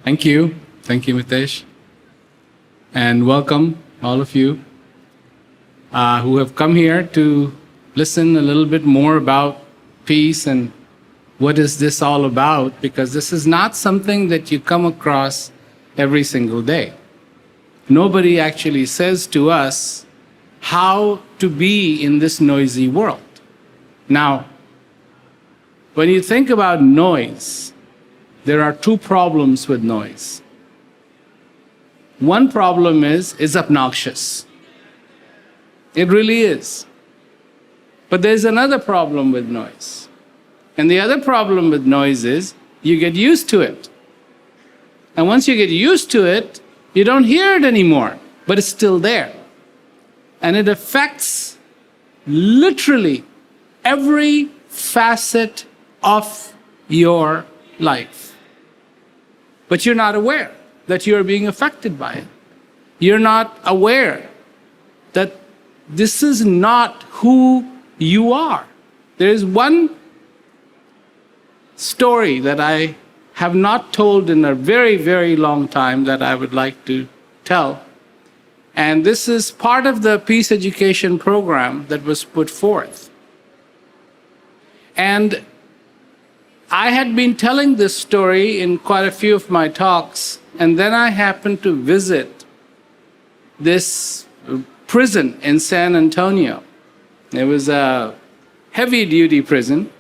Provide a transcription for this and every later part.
Thank you. Thank you, Mitesh. And welcome, all of you who have come here to listen a little bit more about peace and what is this all about, because this is not something that you come across every single day. Nobody actually says to us how to be in this noisy world. Now, when you think about noise, there are two problems with noise. One problem is it's obnoxious. It really is. But there's another problem with noise. And the other problem with noise is you get used to it. And once you get used to it, you don't hear it anymore, but it's still there. And it affects literally every facet of your life. But you're not aware that you're being affected by it. You're not aware that this is not who you are. There is one story that I have not told in a very, very long time that I would like to tell. And this is part of the peace education program that was put forth. And I had been telling this story in quite a few of my talks, and then I happened to visit this prison in San Antonio. It was a heavy-duty prison.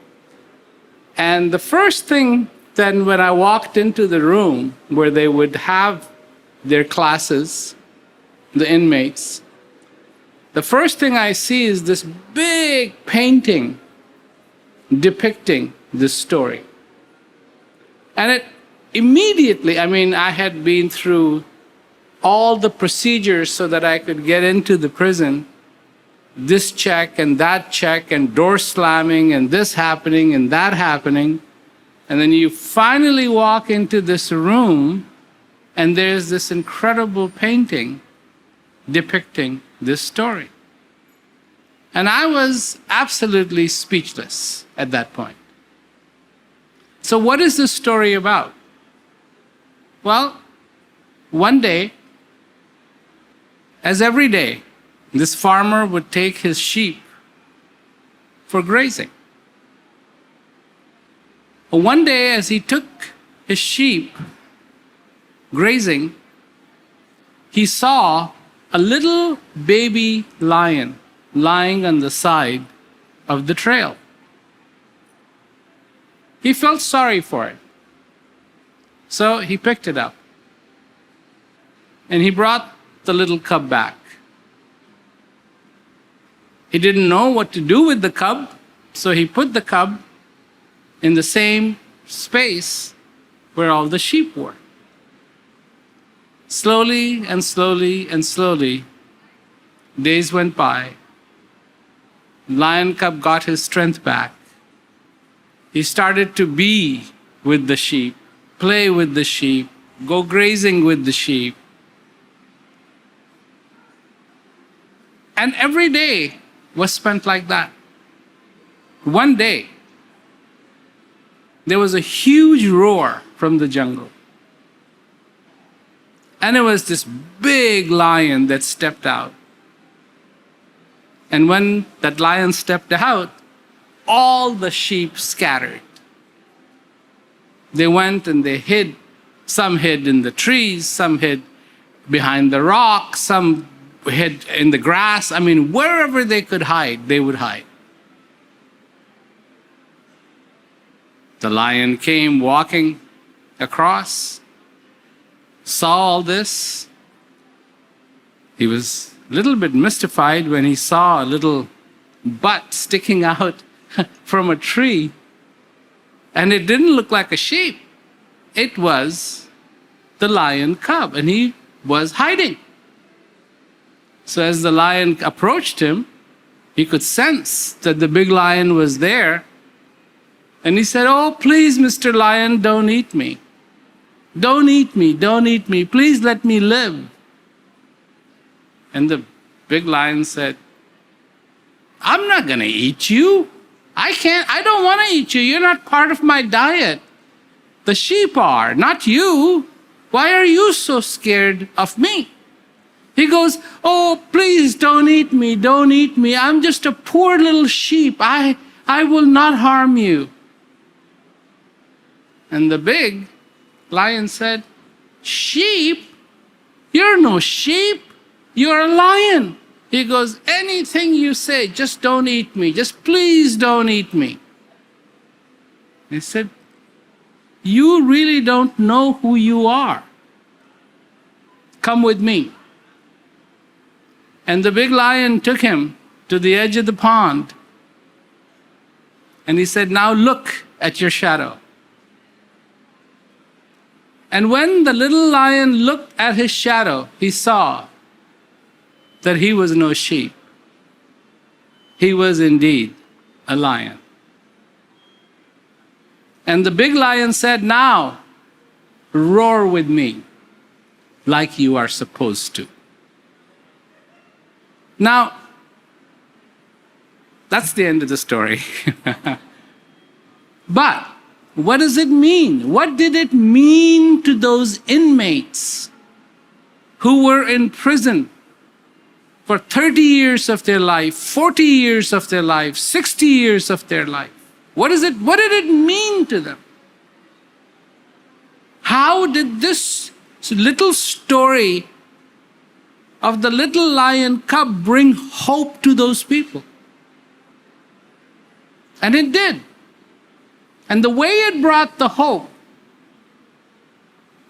And the first thing then when I walked into the room where they would have their classes, the inmates, the first thing I see is this big painting depicting this story. And it immediately, I had been through all the procedures so that I could get into the prison, this check and that check and door slamming and this happening and that happening. And then you finally walk into this room and there's this incredible painting depicting this story. And I was absolutely speechless at that point. So what is this story about? Well, one day, as every day, this farmer would take his sheep for grazing. One day, as he took his sheep grazing, he saw a little baby lion lying on the side of the trail. He felt sorry for it. So he picked it up and he brought the little cub back. He didn't know what to do with the cub, so he put the cub in the same space where all the sheep were. Slowly and slowly and slowly, days went by. Lion cub got his strength back. He started to be with the sheep, play with the sheep, go grazing with the sheep. And every day was spent like that. One day, there was a huge roar from the jungle. And it was this big lion that stepped out. And when that lion stepped out, all the sheep scattered. They went and they hid. Some hid in the trees, some hid behind the rock, some hid in the grass. Wherever they could hide, they would hide. The lion came walking across, saw all this. He was a little bit mystified when he saw a little butt sticking out from a tree. And it didn't look like a sheep. It was the lion cub, and he was hiding. So as the lion approached him, he could sense that the big lion was there. And he said, "Oh, please, Mr. Lion, don't eat me. Don't eat me, don't eat me. Please let me live." And the big lion said, "I'm not going to eat you. I don't want to eat you. You're not part of my diet. The sheep are, not you. Why are you so scared of me? He goes, oh, please don't eat me, don't eat me. I'm just a poor little sheep. I will not harm you. And the big lion said, sheep? You're no sheep. You're a lion. He goes, anything you say, just don't eat me. Just please don't eat me. He said, you really don't know who you are. Come with me. And the big lion took him to the edge of the pond. And he said, now look at your shadow. And when the little lion looked at his shadow, he saw that he was no sheep. He was indeed a lion. And the big lion said, now roar with me like you are supposed to. Now, that's the end of the story. But what does it mean? What did it mean to those inmates who were in prison for 30 years of their life, 40 years of their life, 60 years of their life? What did it mean to them? How did this little story of the little lion cub bring hope to those people? And it did. And the way it brought the hope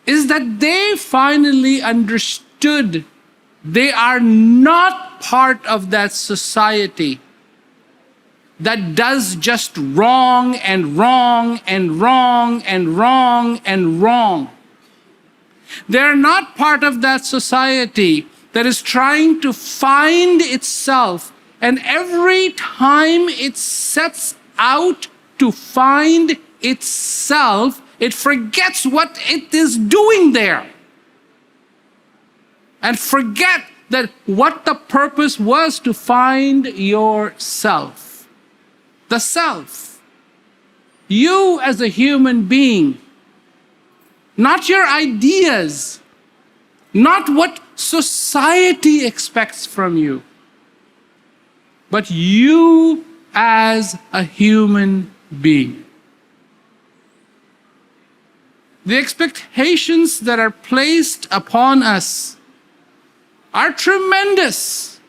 is that they finally understood they are not part of that society that does just wrong and wrong and wrong and wrong and wrong. They're not part of that society that is trying to find itself, and every time it sets out to find itself, it forgets what it is doing there. And forget that what the purpose was to find yourself. The self. You as a human being. Not your ideas. Not what society expects from you. But you as a human being. The expectations that are placed upon us are tremendous.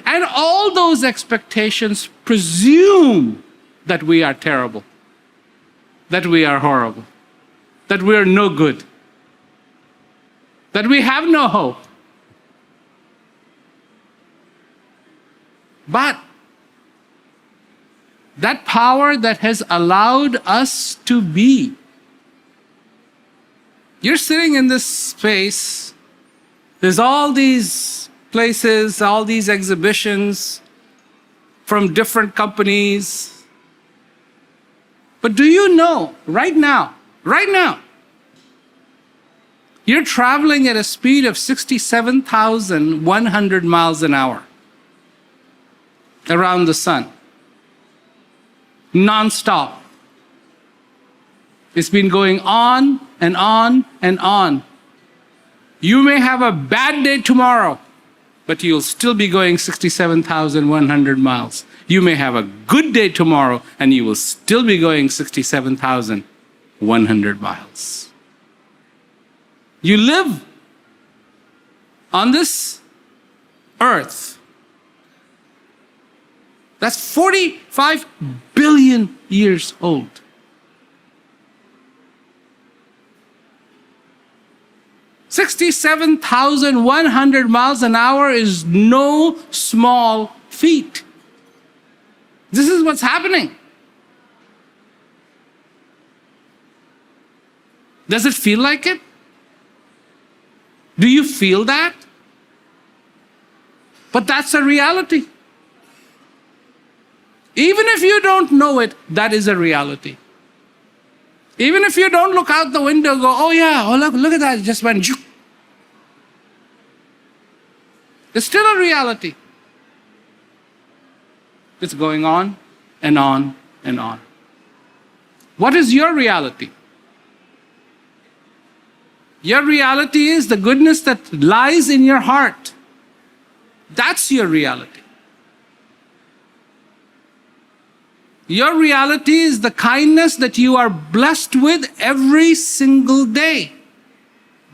And all those expectations presume that we are terrible, that we are horrible, that we are no good, that we have no hope. But that power that has allowed us to be, you're sitting in this space, there's all these places, all these exhibitions from different companies. But do you know, right now, you're traveling at a speed of 67,100 miles an hour around the sun, non-stop. It's been going on and on and on. You may have a bad day tomorrow, but you'll still be going 67,100 miles. You may have a good day tomorrow, and you will still be going 67,100 miles. You live on this earth that's 45 billion years old. $67,100 miles an hour is no small feat. This is what's happening. Does it feel like it? Do you feel that? But that's a reality. Even if you don't know it, that is a reality. Even if you don't look out the window and go, oh yeah, oh look at that, it just went. It's still a reality. It's going on and on and on. What is your reality? Your reality is the goodness that lies in your heart. That's your reality. Your reality is the kindness that you are blessed with every single day.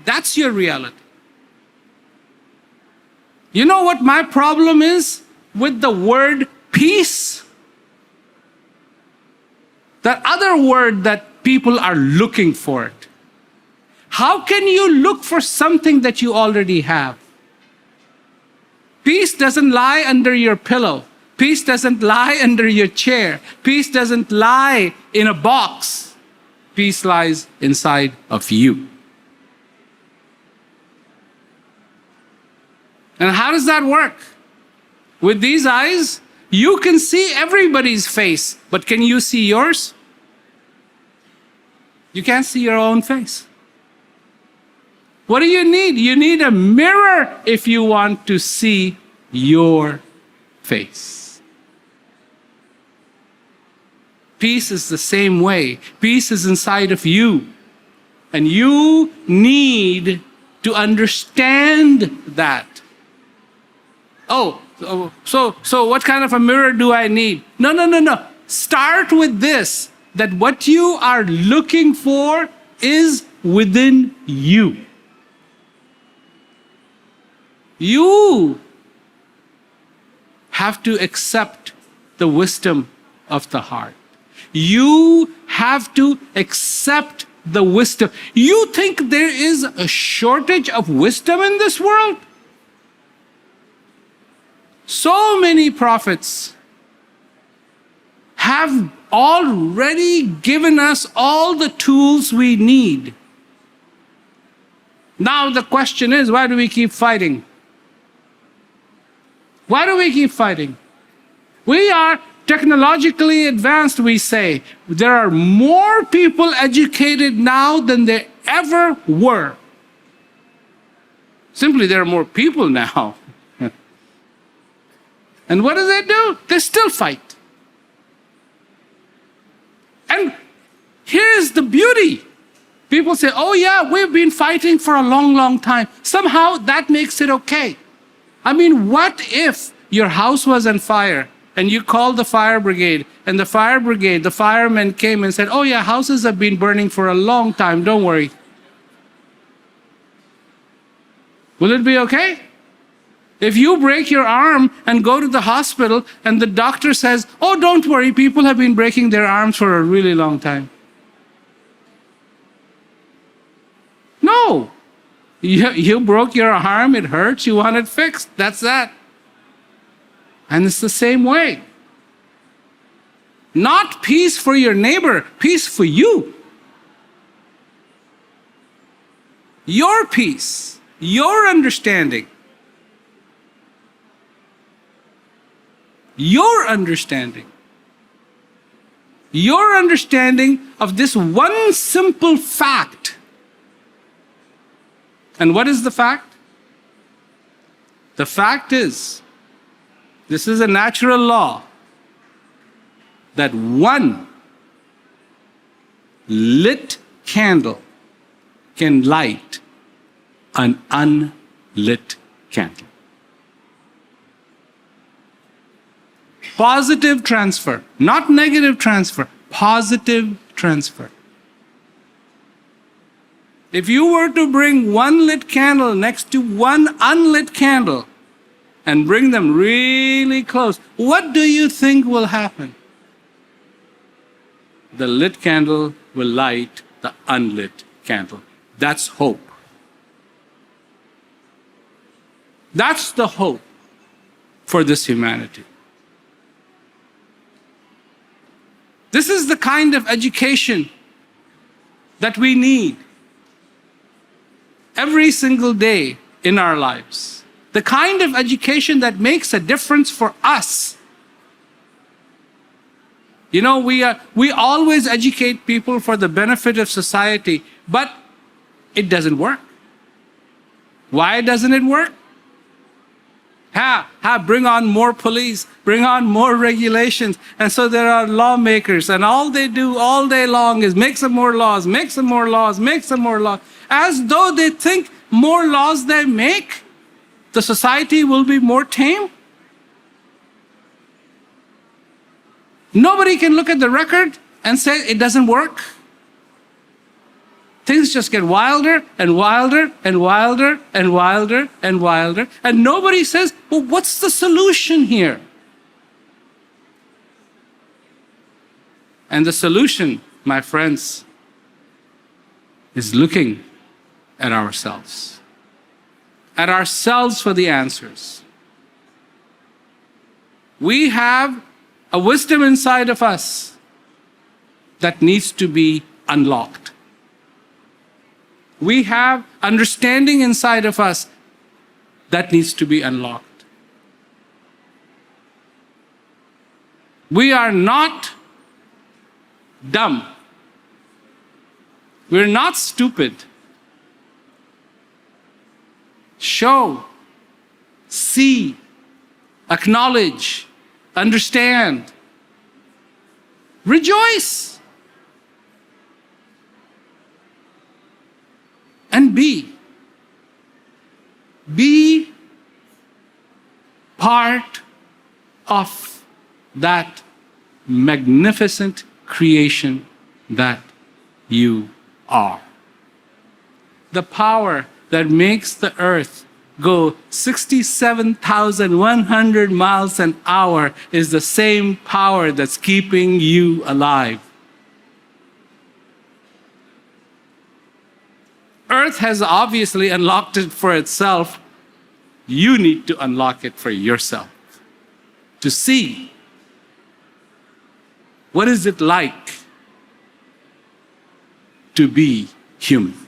That's your reality. You know what my problem is with the word peace? That other word that people are looking for it. How can you look for something that you already have? Peace doesn't lie under your pillow. Peace doesn't lie under your chair. Peace doesn't lie in a box. Peace lies inside of you. And how does that work? With these eyes, you can see everybody's face, but can you see yours? You can't see your own face. What do you need? You need a mirror if you want to see your face. Peace is the same way. Peace is inside of you. And you need to understand that. So what kind of a mirror do I need? No. Start with this, that what you are looking for is within you. You have to accept the wisdom of the heart. You have to accept the wisdom. You think there is a shortage of wisdom in this world? So many prophets have already given us all the tools we need. Now the question is, why do we keep fighting? Why do we keep fighting? We are technologically advanced, we say. There are more people educated now than there ever were. Simply, there are more people now. And what do? They still fight. And here's the beauty. People say, oh yeah, we've been fighting for a long, long time. Somehow that makes it okay. I mean, what if your house was on fire and you called the fire brigade, and the fire brigade, the firemen came and said, oh yeah, houses have been burning for a long time, don't worry. Will it be okay? If you break your arm and go to the hospital and the doctor says, oh, don't worry, people have been breaking their arms for a really long time. No. You broke your arm, it hurts, you want it fixed, that's that. And it's the same way. Not peace for your neighbor, peace for you. Your peace, your understanding. Your understanding. Your understanding of this one simple fact. And what is the fact? The fact is, this is a natural law, that one lit candle can light an unlit candle. Positive transfer, not negative transfer, positive transfer. If you were to bring one lit candle next to one unlit candle and bring them really close, what do you think will happen? The lit candle will light the unlit candle. That's hope. That's the hope for this humanity. This is the kind of education that we need every single day in our lives. The kind of education that makes a difference for us. You know, we always educate people for the benefit of society, but it doesn't work. Why doesn't it work? Bring on more police, bring on more regulations. And so there are lawmakers, and all they do all day long is make some more laws, make some more laws, make some more laws. as though they think more laws they make, the society will be more tame. Nobody can look at the record and say it doesn't work. Things just get wilder and wilder and wilder and wilder and wilder, and nobody says, well, what's the solution here? And the solution, my friends, is looking at ourselves for the answers. We have a wisdom inside of us that needs to be unlocked. We have understanding inside of us that needs to be unlocked. We are not dumb. We're not stupid. Show, see, acknowledge, understand, rejoice, and be part of that magnificent creation that you are. The power that makes the earth go 67,100 miles an hour is the same power that's keeping you alive. Earth has obviously unlocked it for itself. You need to unlock it for yourself. To see, what is it like to be human?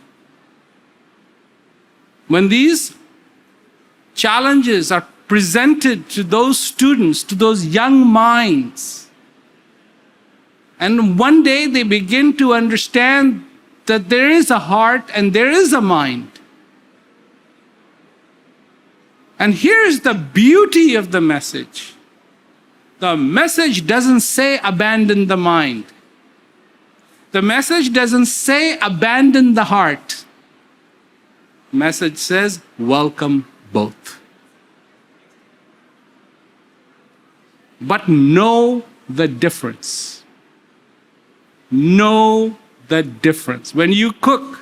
When these challenges are presented to those students, to those young minds, and one day they begin to understand that there is a heart and there is a mind. And here's the beauty of the message. The message doesn't say abandon the mind. The message doesn't say abandon the heart. The message says welcome both. But know the difference. Know the difference. When you cook,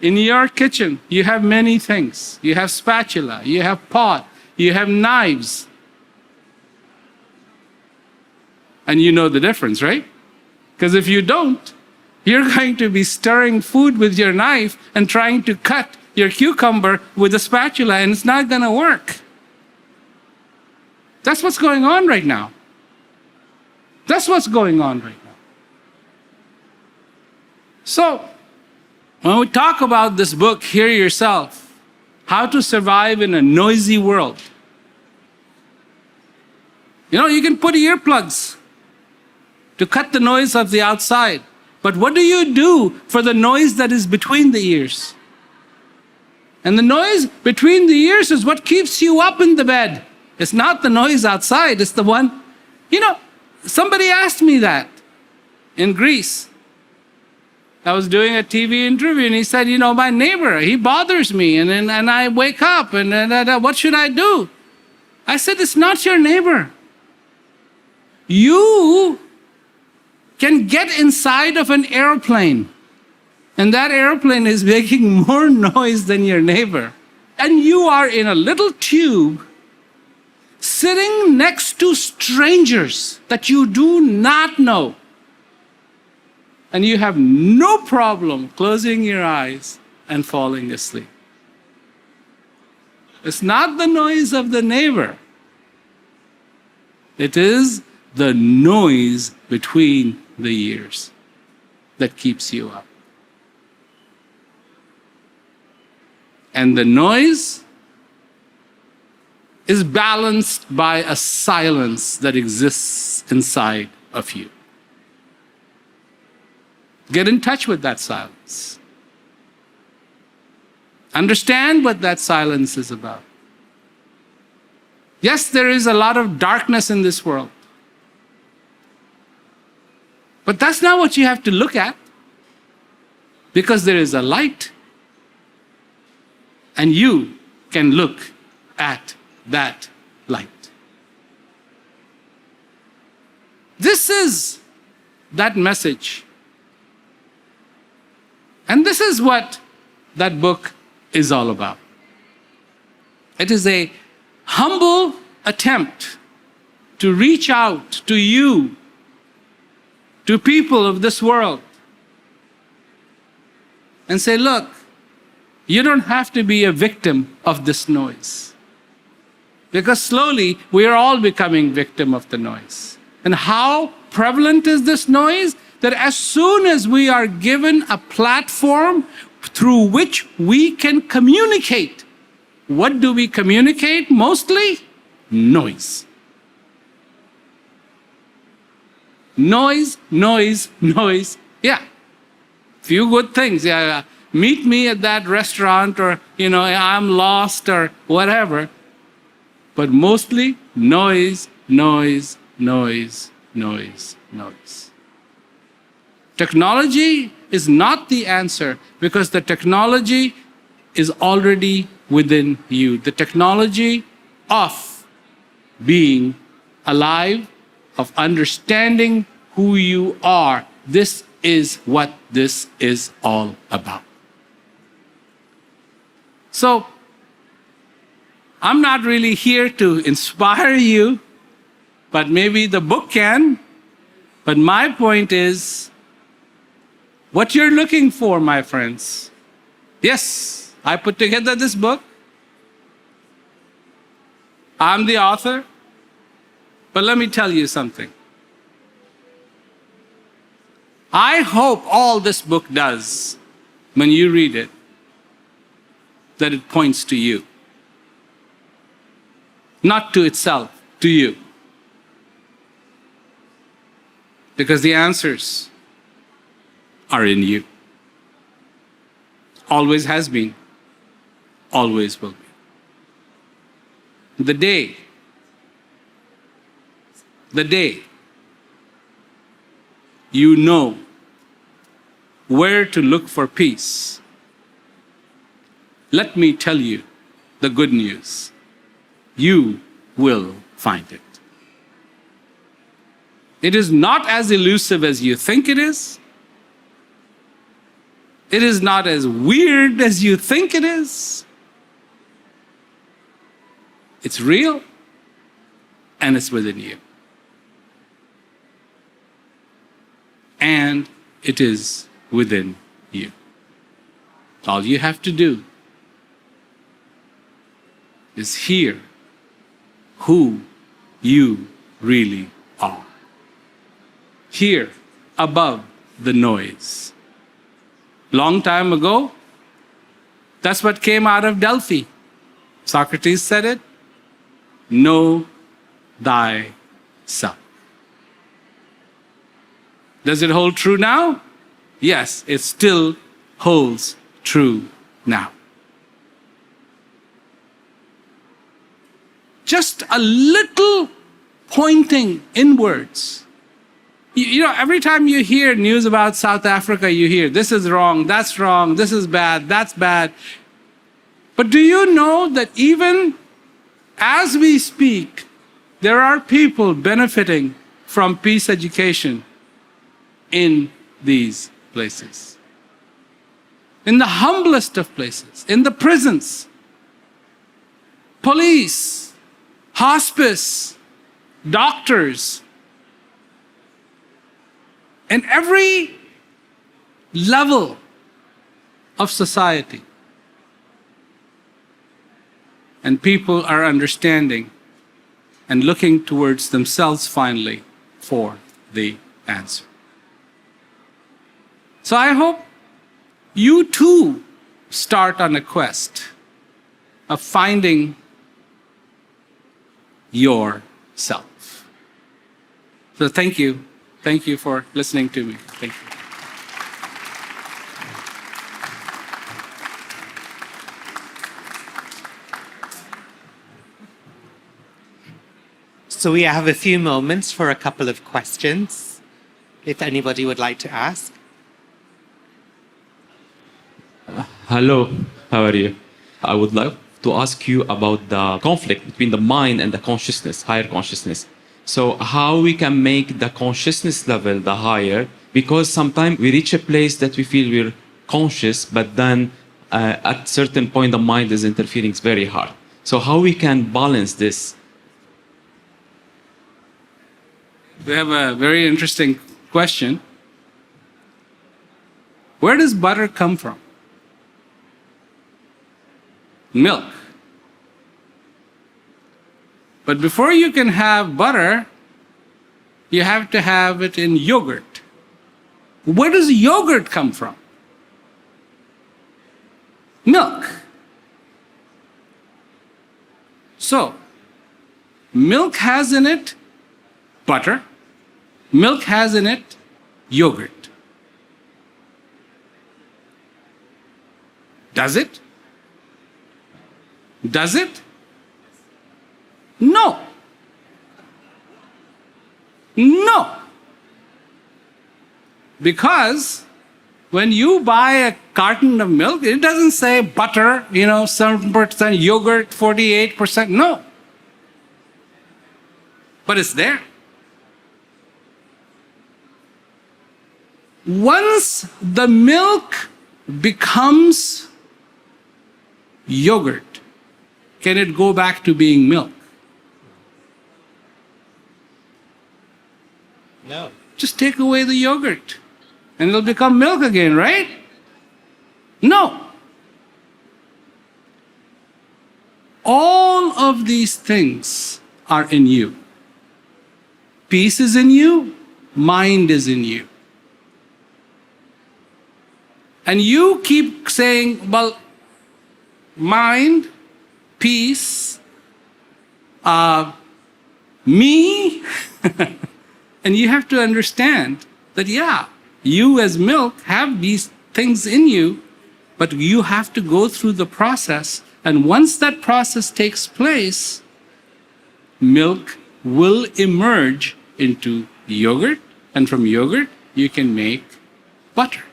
in your kitchen, you have many things. You have spatula, you have pot, you have knives. And you know the difference, right? Because if you don't, you're going to be stirring food with your knife and trying to cut your cucumber with a spatula, and it's not going to work. That's what's going on right now. That's what's going on right now. So, when we talk about this book, Hear Yourself, How to Survive in a Noisy World, you can put earplugs to cut the noise of the outside. But what do you do for the noise that is between the ears? And the noise between the ears is what keeps you up in the bed. It's not the noise outside, it's the one. Somebody asked me that in Greece. I was doing a TV interview and he said, my neighbor, he bothers me and I wake up and what should I do? I said, it's not your neighbor. You can get inside of an airplane and that airplane is making more noise than your neighbor. And you are in a little tube sitting next to strangers that you do not know. And you have no problem closing your eyes and falling asleep. It's not the noise of the neighbor. It is the noise between the ears that keeps you up. And the noise is balanced by a silence that exists inside of you. Get in touch with that silence. Understand what that silence is about. Yes, there is a lot of darkness in this world. But that's not what you have to look at. because there is a light, and you can look at that light. This is that message. And this is what that book is all about. It is a humble attempt to reach out to you, to people of this world, and say, look, you don't have to be a victim of this noise. Because slowly we are all becoming victim of the noise. And how prevalent is this noise? That as soon as we are given a platform through which we can communicate, what do we communicate mostly? Noise. Noise, noise, noise. Yeah. Few good things. Yeah. Meet me at that restaurant, or, I'm lost, or whatever. But mostly noise, noise, noise, noise, noise. Technology is not the answer, because the technology is already within you. The technology of being alive, of understanding who you are. This is what this is all about. So, I'm not really here to inspire you, but maybe the book can. But my point is, what you're looking for, my friends. Yes, I put together this book. I'm the author. But let me tell you something. I hope all this book does, when you read it, that it points to you. Not to itself, to you. Because the answers are in you. Always has been, always will be. The day you know where to look for peace, let me tell you the good news. You will find it. It is not as elusive as you think it is. It is not as weird as you think it is. It's real, and it's within you. And it is within you. All you have to do is hear who you really are. Hear above the noise. Long time ago, that's what came out of Delphi. Socrates said it. Know thyself. Does it hold true now? Yes, it still holds true now. Just a little pointing inwards. Every time you hear news about South Africa, you hear, this is wrong, this is bad, that's bad. But do you know that even as we speak, there are people benefiting from peace education in these places? In the humblest of places, in the prisons, police, hospice, doctors, in every level of society. And people are understanding and looking towards themselves finally for the answer. So I hope you too start on a quest of finding yourself. So thank you. Thank you for listening to me. Thank you. So we have a few moments for a couple of questions, if anybody would like to ask. Hello, how are you? I would like to ask you about the conflict between the mind and the consciousness, higher consciousness. So how we can make the consciousness level the higher, because sometimes we reach a place that we feel we're conscious, but then at certain point the mind is interfering. It's very hard. So how we can balance this? We have a very interesting question. Where does butter come from? Milk. But before you can have butter, you have to have it in yogurt. Where does yogurt come from? Milk. So, milk has in it butter, milk has in it yogurt. Does it? Does it? No. No. Because when you buy a carton of milk, it doesn't say butter, 7% yogurt, 48%. No. But it's there. Once the milk becomes yogurt, can it go back to being milk? No. Just take away the yogurt and it'll become milk again, right? No. All of these things are in you. Peace is in you, mind is in you. And you keep saying, well, mind, peace, me. And you have to understand that, yeah, you as milk have these things in you, but you have to go through the process. And once that process takes place, milk will emerge into yogurt, and from yogurt, you can make butter.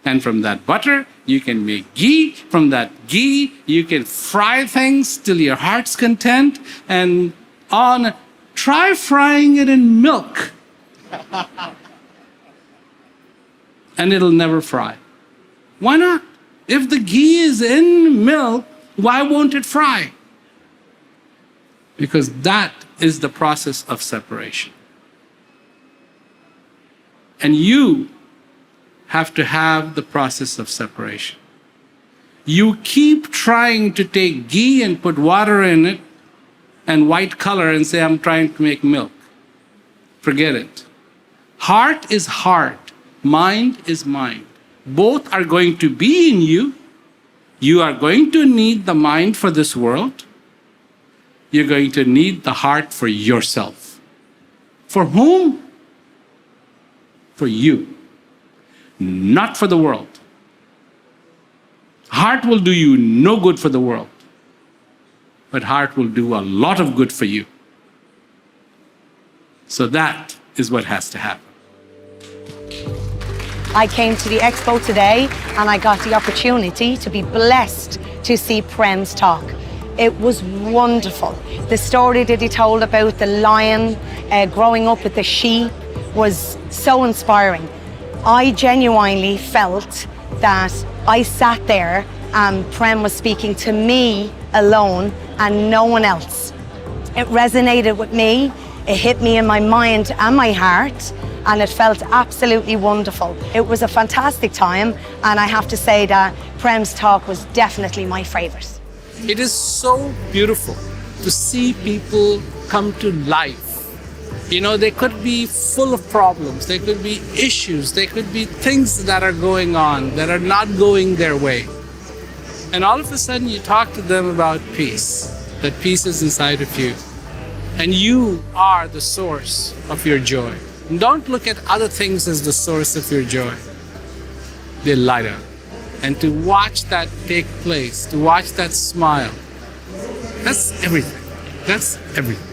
And from that butter, you can make ghee. From that ghee, you can fry things till your heart's content. And on, try frying it in milk. And it'll never fry. Why not? If the ghee is in milk, why won't it fry? Because that is the process of separation. And you have to have the process of separation. You keep trying to take ghee and put water in it and white color and say, I'm trying to make milk. Forget it. Heart is heart, mind is mind. Both are going to be in you. You are going to need the mind for this world. You're going to need the heart for yourself. For whom? For you. Not for the world. Heart will do you no good for the world, but heart will do a lot of good for you. So that is what has to happen. I came to the expo today and I got the opportunity to be blessed to see Prem's talk. It was wonderful. The story that he told about the lion growing up with the sheep was so inspiring. I genuinely felt that I sat there and Prem was speaking to me alone and no one else. It resonated with me, it hit me in my mind and my heart, and it felt absolutely wonderful. It was a fantastic time, and I have to say that Prem's talk was definitely my favorite. It is so beautiful to see people come to life. They could be full of problems, there could be issues, there could be things that are going on that are not going their way. And all of a sudden you talk to them about peace, that peace is inside of you. And you are the source of your joy. And don't look at other things as the source of your joy. They light up. And to watch that take place, to watch that smile, that's everything. That's everything.